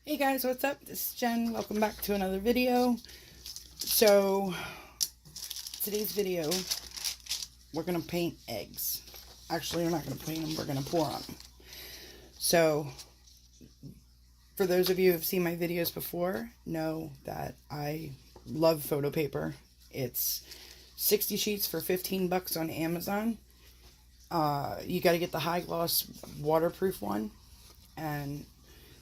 Hey guys, what's up? This is Jen. Welcome back to another video. So, today's video, we're going to paint eggs. Actually, we're not going to paint them, we're going to pour on them. So, for those of you who have seen my videos before, know that I love photo paper. It's 60 sheets for 15 bucks on Amazon. You got to get the high gloss waterproof one. And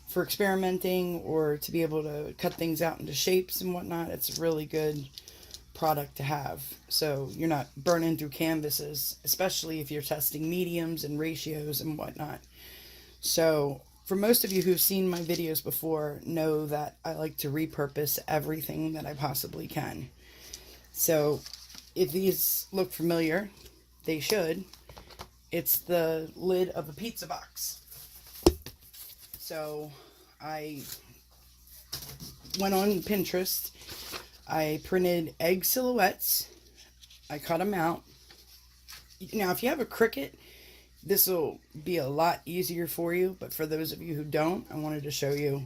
for experimenting or to be able to cut things out into shapes and whatnot, it's a really good product to have. So you're not burning through canvases, especially if you're testing mediums and ratios and whatnot. So for most of you who've seen my videos before, know that I like to repurpose everything that I possibly can. So if these look familiar, they should. It's the lid of a pizza box. So I went on Pinterest, I printed egg silhouettes, I cut them out. Now if you have a Cricut, this will be a lot easier for you, but for those of you who don't, I wanted to show you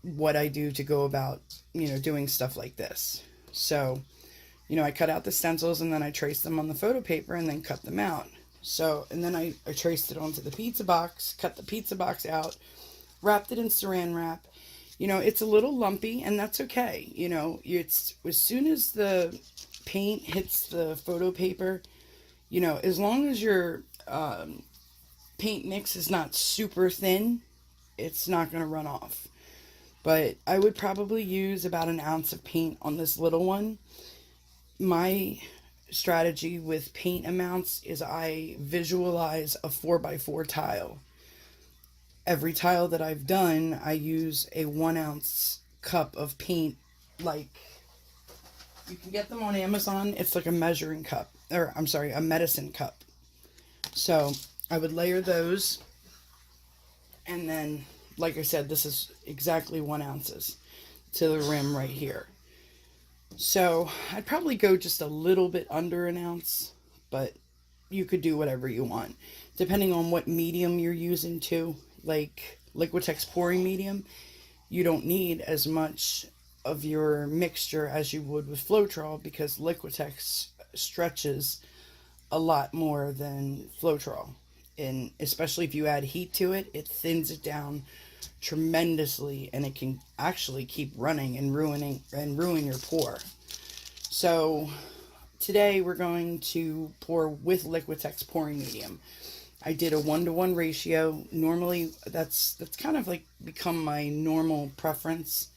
what I do to go about, doing stuff like this. So, I cut out the stencils and then I traced them on the photo paper and then cut them out. So, and then I traced it onto the pizza box, cut the pizza box out, wrapped it in saran wrap. It's a little lumpy, and that's okay. It's as soon as the paint hits the photo paper, as long as your paint mix is not super thin, it's not going to run off. But I would probably use about an ounce of paint on this little one. My strategy with paint amounts is I visualize a 4x4 tile. Every tile that I've done, I use a 1 ounce cup of paint. Like, you can get them on Amazon. It's like a measuring cup, or I'm sorry, a medicine cup. So I would layer those, and then, like I said, this is exactly 1 ounces to the rim right here. So I'd probably go just a little bit under an ounce, but you could do whatever you want, depending on what medium you're using too. Like Liquitex pouring medium, you don't need as much of your mixture as you would with Floetrol, because Liquitex stretches a lot more than Floetrol, and especially if you add heat to it, it thins it down tremendously, and it can actually keep running and ruin your pour. So today we're going to pour with Liquitex pouring medium. I did a 1-to-1 ratio. Normally, that's kind of like become my normal preference.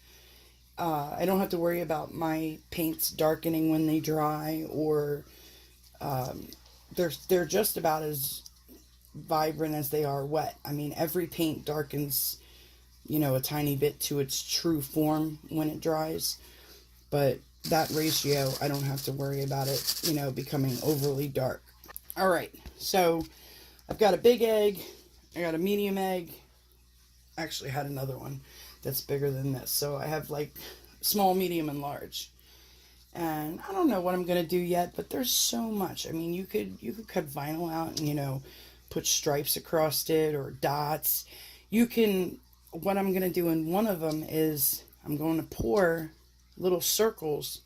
I don't have to worry about my paints darkening when they dry, or they're just about as vibrant as they are wet. I mean, every paint darkens, a tiny bit to its true form when it dries. But that ratio, I don't have to worry about it, becoming overly dark. All right, so I've got a big egg, I got a medium egg, actually I had another one that's bigger than this, so I have like small, medium, and large. And I don't know what I'm going to do yet, but there's so much. I mean, you could cut vinyl out and, put stripes across it or dots. What I'm going to do in one of them is I'm going to pour little circles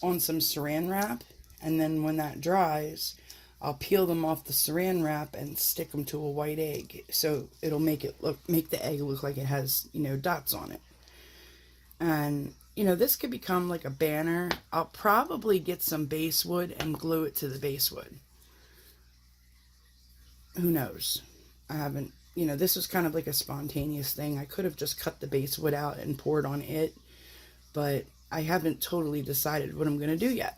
on some saran wrap, and then when that dries, I'll peel them off the saran wrap and stick them to a white egg. So it'll make the egg look like it has, dots on it. And, this could become like a banner. I'll probably get some basswood and glue it to the basswood. Who knows? I haven't, this was kind of like a spontaneous thing. I could have just cut the basswood out and poured on it, but I haven't totally decided what I'm going to do yet.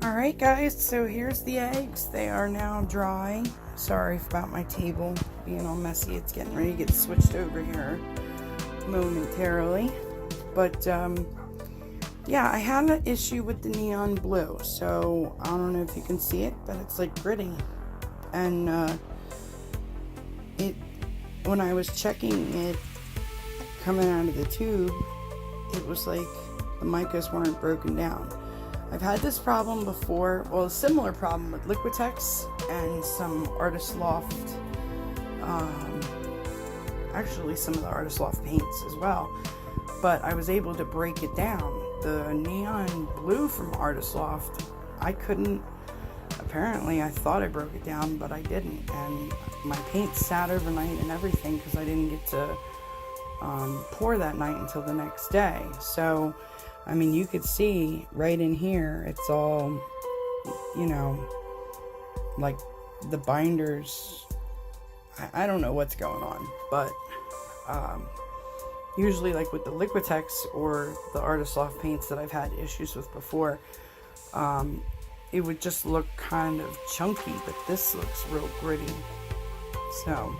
Alright guys, so here's the eggs. They are now dry. Sorry about my table being all messy. It's getting ready to get switched over here momentarily. But yeah, I had an issue with the neon blue. So I don't know if you can see it, but it's like gritty. And when I was checking it coming out of the tube, it was like the micas weren't broken down. I've had this problem before, well, a similar problem with Liquitex and some Artist Loft, actually some of the Artist Loft paints as well, but I was able to break it down. The neon blue from Artist Loft, I couldn't, apparently I thought I broke it down, but I didn't, and my paint sat overnight and everything because I didn't get to pour that night until the next day. So I mean, you could see right in here, it's all, you know, like the binders, I don't know what's going on, but usually like with the Liquitex or the Artist Loft paints that I've had issues with before, it would just look kind of chunky, but this looks real gritty. So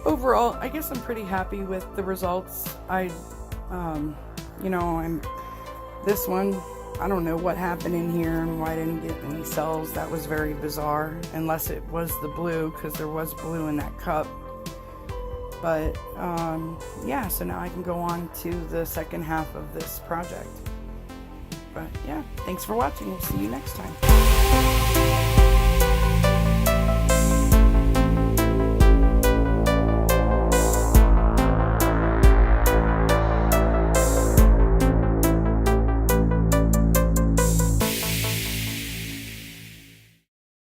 overall, I guess I'm pretty happy with the results. You know, this one, I don't know what happened in here and why I didn't get any cells. That was very bizarre, unless it was the blue, because there was blue in that cup. But yeah, so now I can go on to the second half of this project. But yeah, thanks for watching. We'll see you next time.